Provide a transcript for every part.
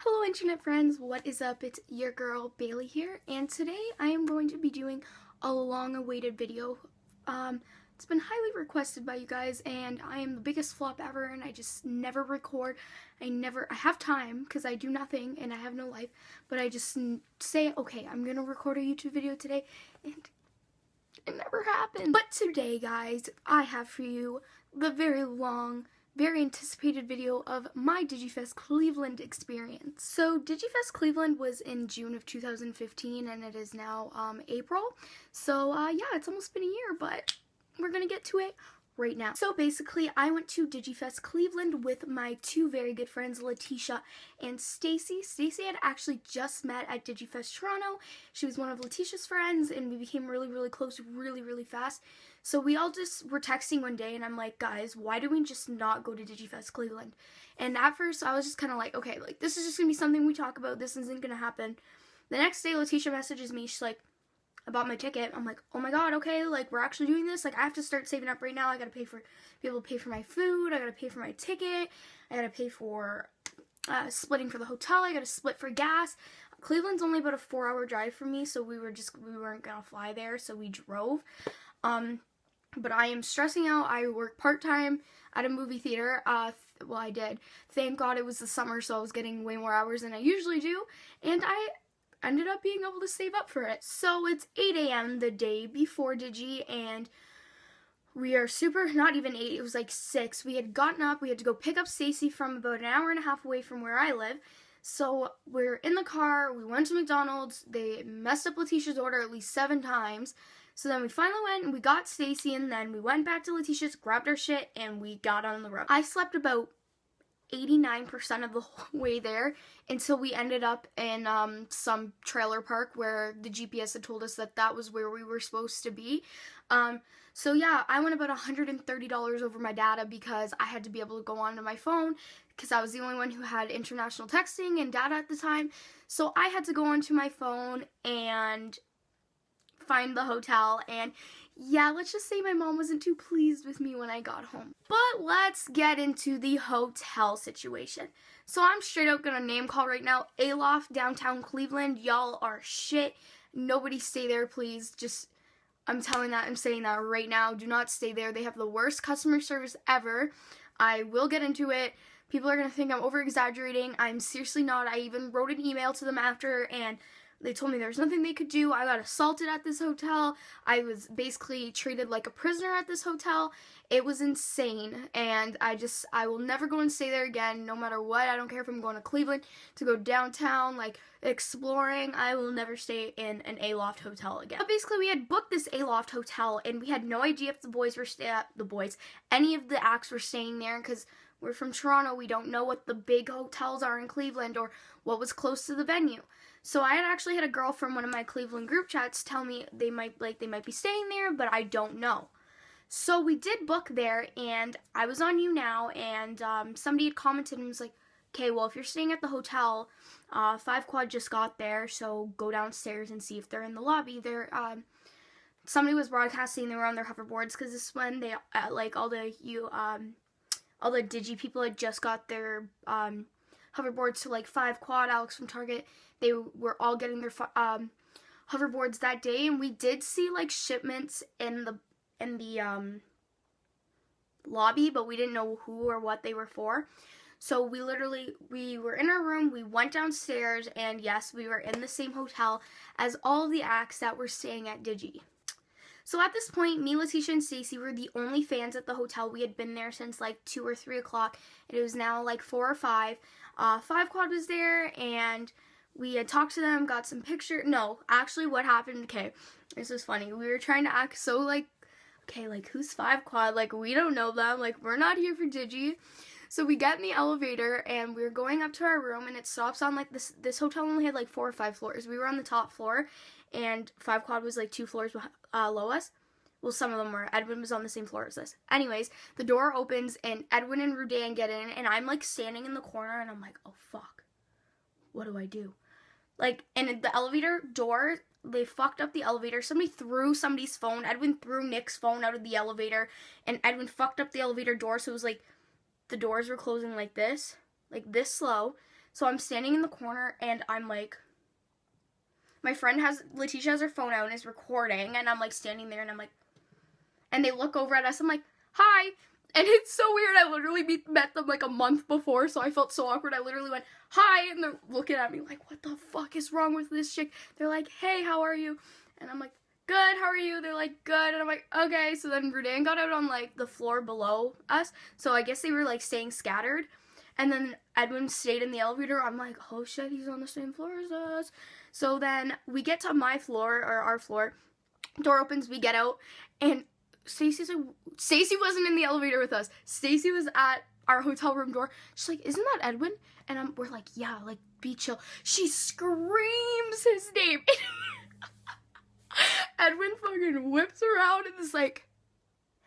Hello internet friends, what is up? It's your girl Bailey here, and today I am going to be doing a long-awaited video. It's been highly requested by you guys, and I am the biggest flop ever, and I just never record. I have time because I do nothing and I have no life, but I just say, okay, I'm gonna record a YouTube video today, and it never happened. But today, guys, I have for you the very anticipated video of my Digifest Cleveland experience. So Digifest Cleveland was in June of 2015 and it is now April. So yeah, it's almost been a year, but we're gonna get to it right now. So basically, I went to Digifest Cleveland with my two very good friends, Letitia and Stacy. Stacy had actually just met at Digifest Toronto. She was one of Letitia's friends, and we became really close really fast. So we all just were texting one day, and I'm like, guys, why do we just not go to Digifest Cleveland? And at first, I was just kind of like, okay, like, this is just gonna be something we talk about. This isn't gonna happen. The next day, Letitia messages me. She's like, about my ticket. I'm like, oh my god, okay, like, we're actually doing this. Like, I have to start saving up right now. I gotta be able to pay for my food. I gotta pay for my ticket. I gotta pay for splitting for the hotel. I gotta split for gas. Cleveland's only about a 4-hour drive from me, so we weren't gonna fly there, so we drove. But I am stressing out. I work part-time at a movie theater. Well, I did. Thank God it was the summer, so I was getting way more hours than I usually do, and I ended up being able to save up for it. So it's 8 a.m. the day before Digi, and we are not even 8, it was like 6. We had gotten up, we had to go pick up Stacy from about an hour and a half away from where I live. So we're in the car, we went to McDonald's, they messed up Letitia's order at least 7 times. So then we finally went and we got Stacy, and then we went back to Letitia's, grabbed our shit, and we got on the road. I slept about 89% of the whole way there until we ended up in some trailer park where the GPS had told us that that was where we were supposed to be. So yeah, I went about $130 over my data because I had to be able to go onto my phone because I was the only one who had international texting and data at the time. So I had to go onto my phone and find the hotel, and yeah, let's just say my mom wasn't too pleased with me when I got home. But let's get into the hotel situation. So I'm straight up gonna name call right now. Aloft, downtown Cleveland. Y'all are shit. Nobody stay there, please. I'm saying that right now. Do not stay there. They have the worst customer service ever. I will get into it. People are gonna think I'm over-exaggerating. I'm seriously not. I even wrote an email to them after, and they told me there was nothing they could do. I got assaulted at this hotel. I was basically treated like a prisoner at this hotel. It was insane, and I will never go and stay there again, no matter what. I don't care if I'm going to Cleveland to go downtown, like, exploring. I will never stay in an Aloft hotel again. But basically, we had booked this Aloft hotel, and we had no idea if any of the acts were staying there, because we're from Toronto. We don't know what the big hotels are in Cleveland or what was close to the venue. So I had actually had a girl from one of my Cleveland group chats tell me they might be staying there, but I don't know. So we did book there, and I was on You Now, and somebody had commented and was like, okay, well, if you're staying at the hotel, 5 Quad just got there, so go downstairs and see if they're in the lobby. Somebody was broadcasting they were on their hoverboards, because this is when they all the Digi people had just got their hoverboards to 5 Quad. Alex from Target, they were all getting their hoverboards that day, and we did see shipments in the lobby, but we didn't know who or what they were for. So we were in our room, we went downstairs, and yes, we were in the same hotel as all the acts that were staying at Digi. So at this point, me, Letitia, and Stacy were the only fans at the hotel. We had been there since 2 or 3 o'clock, and it was now 4 or 5. 5 Quad was there, and we had talked to them, got some pictures. No, actually what happened, okay, this was funny. We were trying to act so okay, who's 5 Quad? We don't know them. We're not here for Digi. So we get in the elevator, and we were going up to our room, and it stops on this hotel only had 4 or 5 floors. We were on the top floor, and 5 Quad was 2 floors below us. Well, some of them were. Edwin was on the same floor as us. Anyways, the door opens, and Edwin and Rudan get in, and I'm standing in the corner, and I'm like, oh fuck, what do I do? And the elevator door, they fucked up the elevator. Somebody threw somebody's phone. Edwin threw Nick's phone out of the elevator, and Edwin fucked up the elevator door, so it was the doors were closing like this slow. So I'm standing in the corner, and I'm like, Letitia has her phone out and is recording, and I'm like standing there, and I'm like, and they look over at us, I'm like, hi, and it's so weird, I literally met them like a month before, so I felt so awkward, I literally went, hi, and they're looking at me like, what the fuck is wrong with this chick? They're like, hey, how are you? And I'm like, good, how are you? They're like, good, and I'm like, okay. So then Rudan got out on like the floor below us, so I guess they were like staying scattered, and then Edwin stayed in the elevator. I'm like, oh shit, he's on the same floor as us. So then we get to my floor, or our floor, door opens, we get out, and Stacy wasn't in the elevator with us. Stacy was at our hotel room door. She's like, isn't that Edwin? And we're like, yeah, like, be chill. She screams his name. Edwin fucking whips around and is like,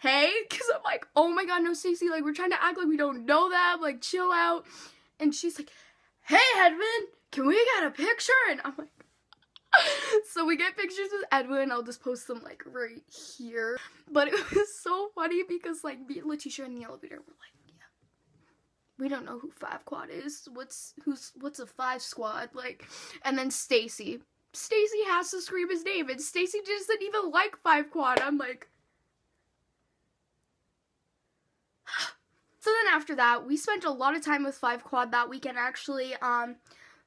hey, because I'm like, oh my god, no, Stacy, like, we're trying to act like we don't know them, like, chill out. And she's like, hey, Edwin, can we get a picture? And I'm like, so we get pictures with Edwin. I'll just post them like right here. But it was so funny because like me and Letitia in the elevator were like, yeah, we don't know who 5 Quad is. What's a 5 Squad? Like, and then Stacy has to scream his name, and Stacy just didn't even like 5 Quad. I'm like, so then after that, we spent a lot of time with 5 Quad that weekend. Actually,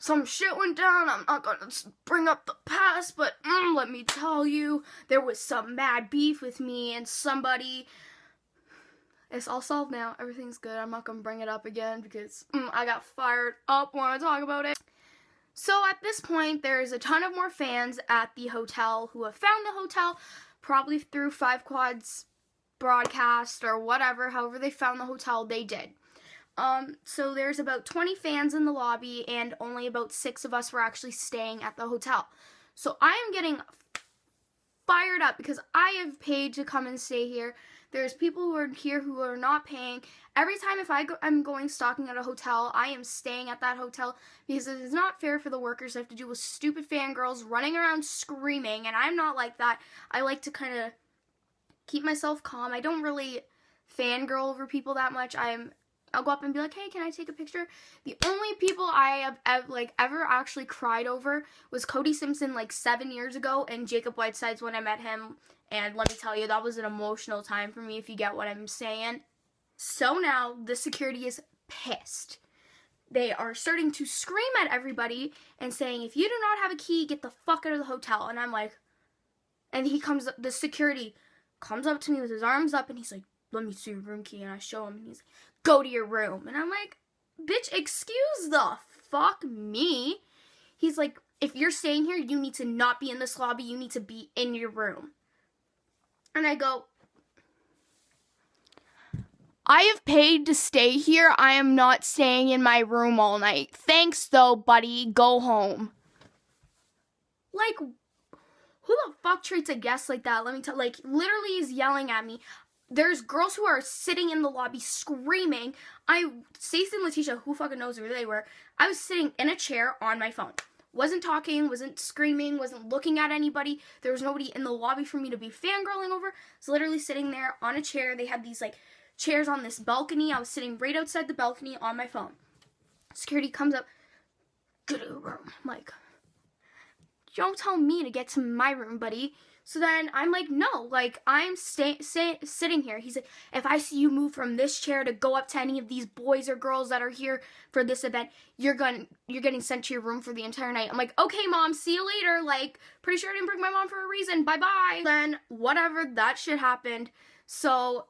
some shit went down. I'm not gonna bring up the past, but let me tell you, there was some mad beef with me and somebody. It's all solved now. Everything's good. I'm not gonna bring it up again because I got fired up when I talk about it. So at this point, there's a ton of more fans at the hotel who have found the hotel, probably through 5 Quad's broadcast or whatever. However they found the hotel, they did. So there's about 20 fans in the lobby, and only about 6 of us were actually staying at the hotel. So I am getting fired up because I have paid to come and stay here. There's people who are here who are not paying. Every time if I'm going stalking at a hotel, I am staying at that hotel because it is not fair for the workers to have to deal with stupid fangirls running around screaming, and I'm not like that. I like to kind of keep myself calm. I don't really fangirl over people that much. I'll go up and be like, hey, can I take a picture? The only people I have ever actually cried over was Cody Simpson like 7 years ago, and Jacob Whiteside's when I met him. And let me tell you, that was an emotional time for me, if you get what I'm saying. So now the security is pissed. They are starting to scream at everybody and saying, if you do not have a key, get the fuck out of the hotel. And I'm like, and the security comes up to me with his arms up, and he's like, let me see your room key. And I show him, and he's like, go to your room. And I'm like, bitch, excuse the fuck me. He's like, if you're staying here, you need to not be in this lobby. You need to be in your room. And I go, I have paid to stay here. I am not staying in my room all night. Thanks, though, buddy. Go home. Like, who the fuck treats a guest like that? Let me tell, like, literally is yelling at me. There's girls who are sitting in the lobby screaming. Stacey and Letitia, who fucking knows where they were, I was sitting in a chair on my phone. Wasn't talking, wasn't screaming, wasn't looking at anybody. There was nobody in the lobby for me to be fangirling over. I was literally sitting there on a chair. They had these, like, chairs on this balcony. I was sitting right outside the balcony on my phone. Security comes up, go to your room. I'm like, don't tell me to get to my room, buddy. So then I'm like, no, like, I'm sitting here. He's like, if I see you move from this chair to go up to any of these boys or girls that are here for this event, you're getting sent to your room for the entire night. I'm like, okay, Mom, see you later. Like, pretty sure I didn't bring my mom for a reason. Bye-bye. Then, whatever, that shit happened. So,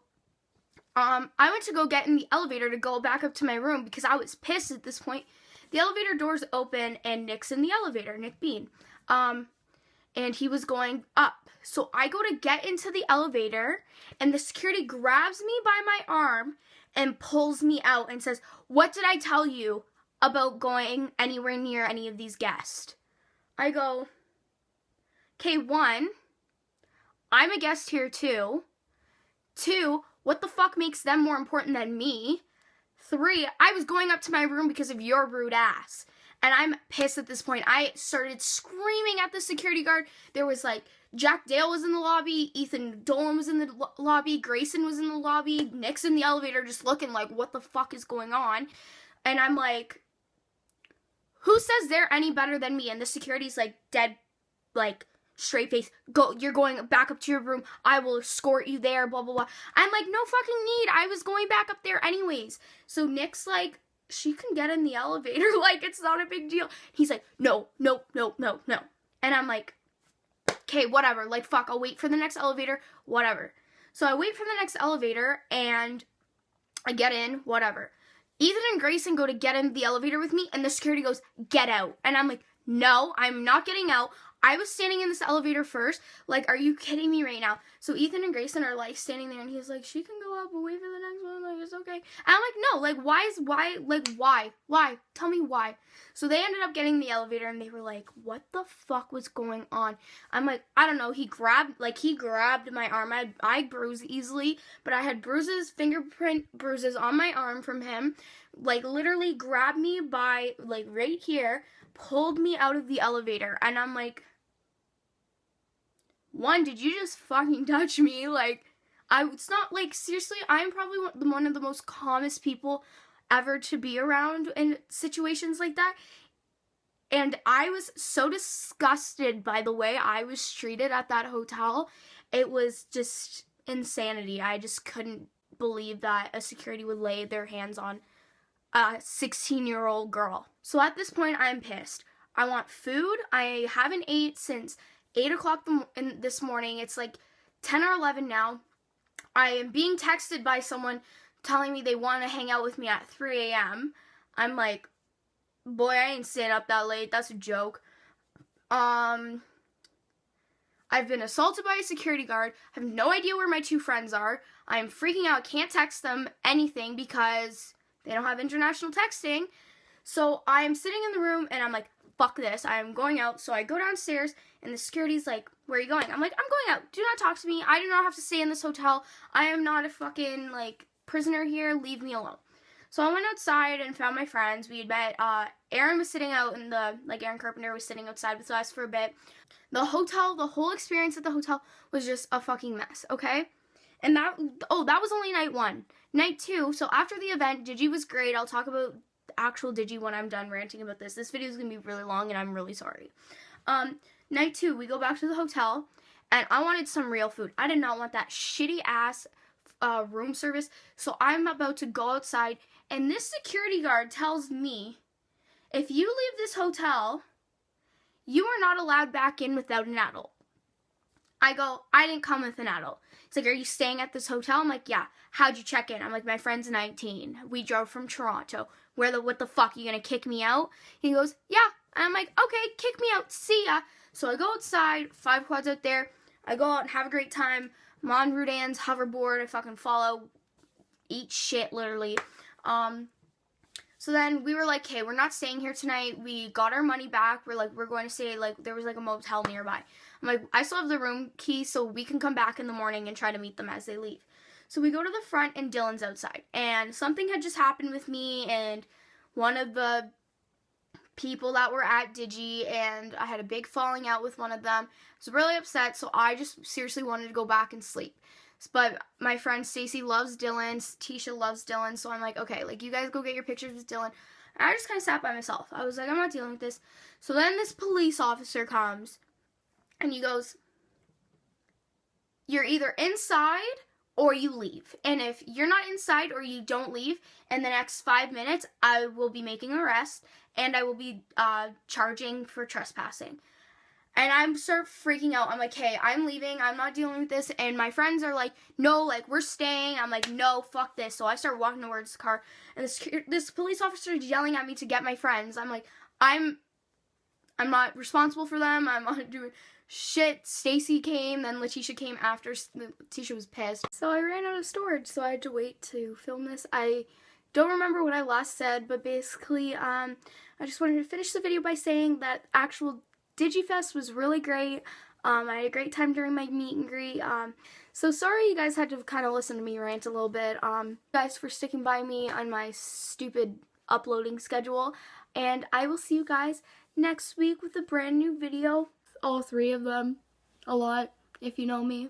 I went to go get in the elevator to go back up to my room because I was pissed at this point. The elevator doors open, and Nick's in the elevator, Nick Bean. And he was going up. So I go to get into the elevator, and the security grabs me by my arm and pulls me out and says, what did I tell you about going anywhere near any of these guests? I go, okay, 1, I'm a guest here too. 2, what the fuck makes them more important than me? 3, I was going up to my room because of your rude ass. And I'm pissed at this point. I started screaming at the security guard. There was like, Jack Dale was in the lobby, Ethan Dolan was in the lobby, Grayson was in the lobby, Nick's in the elevator just looking like, what the fuck is going on? And I'm like, who says they're any better than me? And the security's like dead, like straight face. Go, you're going back up to your room. I will escort you there, blah, blah, blah. I'm like, no fucking need. I was going back up there anyways. So Nick's like, she can get in the elevator. Like, it's not a big deal. He's like, no, no, no, no, no. And I'm like, okay, whatever. Like, fuck, I'll wait for the next elevator, whatever. So I wait for the next elevator, and I get in, whatever. Ethan and Grayson go to get in the elevator with me, and the security goes, get out. And I'm like, no, I'm not getting out. I was standing in this elevator first. Like, are you kidding me right now? So Ethan and Grayson are, like, standing there, and he's like, she can go up, but wait for the next one. Like, it's okay. And I'm like, no, like, why? Tell me why. So they ended up getting the elevator, and they were like, what the fuck was going on? I'm like, I don't know. He grabbed my arm. I bruise easily, but I had fingerprint bruises on my arm from him. Like, literally grabbed me by, like, right here, pulled me out of the elevator, and I'm like, one, did you just fucking touch me? Like, it's not, like, seriously, I'm probably one of the most calmest people ever to be around in situations like that. And I was so disgusted by the way I was treated at that hotel. It was just insanity. I just couldn't believe that a security would lay their hands on a 16-year-old girl. So at this point, I'm pissed. I want food. I haven't ate since 8 o'clock this morning. It's like 10 or 11 now. I am being texted by someone telling me they want to hang out with me at 3 a.m. I'm like, boy, I ain't staying up that late. That's a joke. I've been assaulted by a security guard. I have no idea where my two friends are. I'm freaking out. Can't text them anything because they don't have international texting. So I'm sitting in the room and I'm like, fuck this. I'm going out. So I go downstairs and the security's like, where are you going? I'm like, I'm going out. Do not talk to me. I do not have to stay in this hotel. I am not a fucking, like, prisoner here. Leave me alone. So I went outside and found my friends. We had met, Aaron was sitting out in Aaron Carpenter was sitting outside with us for a bit. The whole experience at the hotel was just a fucking mess, okay? And that was only night 1. Night 2, so after the event, Digi was great. I'll talk about actual Digi when I'm done ranting about this. This video is going to be really long, and I'm really sorry. Night 2, we go back to the hotel, and I wanted some real food. I did not want that shitty-ass room service, so I'm about to go outside, and this security guard tells me, if you leave this hotel, you are not allowed back in without an adult. I go, I didn't come with an adult. He's like, are you staying at this hotel? I'm like, yeah. How'd you check in? I'm like, my friend's 19. We drove from Toronto. What the fuck? You gonna kick me out? He goes, yeah. And I'm like, okay, kick me out. See ya. So I go outside, 5 quads out there. I go out and have a great time. I'm on Rudan's hoverboard. I fucking follow, eat shit, literally. So then we were like, hey, we're not staying here tonight. We got our money back. We're going to stay, there was, a motel nearby. I'm like, I still have the room key, so we can come back in the morning and try to meet them as they leave. So we go to the front, and Dylan's outside. And something had just happened with me and one of the people that were at Digi, and I had a big falling out with one of them. I was really upset, so I just seriously wanted to go back and sleep. But my friend Stacy loves Dylan, Tisha loves Dylan, so I'm like, okay, you guys go get your pictures with Dylan. And I just kind of sat by myself. I was like, I'm not dealing with this. So then this police officer comes, and he goes, you're either inside or you leave. And if you're not inside or you don't leave in the next 5 minutes, I will be making an arrest, and I will be charging for trespassing. And I'm start freaking out. I'm like, hey, I'm leaving. I'm not dealing with this. And my friends are like, no, we're staying. I'm like, no, fuck this. So I start walking towards the car. And this police officer is yelling at me to get my friends. I'm like, I'm not responsible for them. I'm not doing shit. Stacy came. Then Letitia came after. Letitia was pissed. So I ran out of storage. So I had to wait to film this. I don't remember what I last said. But basically, I just wanted to finish the video by saying that actual Digifest was really great. I had a great time during my meet and greet. So sorry you guys had to kind of listen to me rant a little bit. Guys for sticking by me on my stupid uploading schedule. And I will see you guys next week with a brand new video. All 3 of them. A lot, if you know me.